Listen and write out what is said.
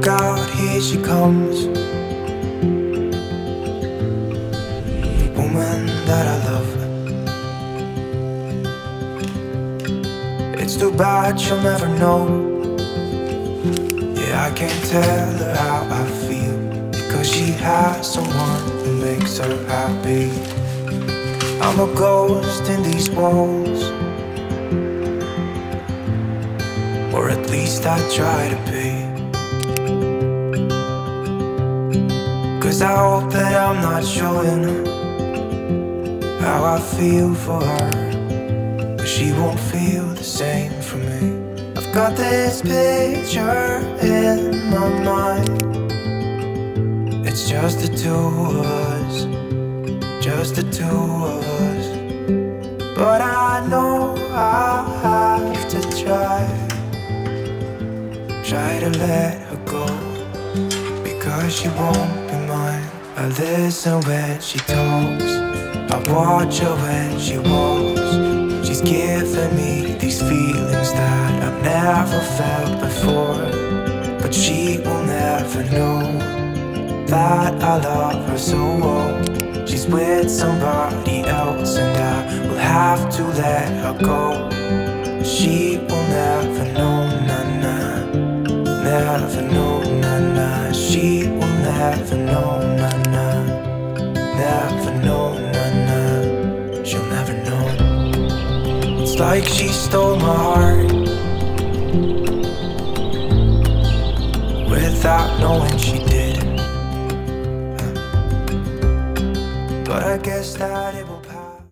Look out, here she comes, the woman that I love. It's too bad she'll never know. Yeah, I can't tell her how I feel, because she has someone who makes her happy. I'm a ghost in these walls, or at least I try to be. 'Cause I hope that I'm not showing how I feel for her, but she won't feel the same for me. I've got this picture in my mind. It's just the two of us, just the two of us. But I know I have to try to let her go, because she won't be mine. I listen when she talks, I watch her when she walks. She's giving me these feelings that I've never felt before, but she will never know that I love her so well. She's with somebody else and I will have to let her go. She will never know, na-na, never know, na-na. She will never know, na-na, never know, na-na. She'll never know. It's like she stole my heart without knowing she did. But I guess that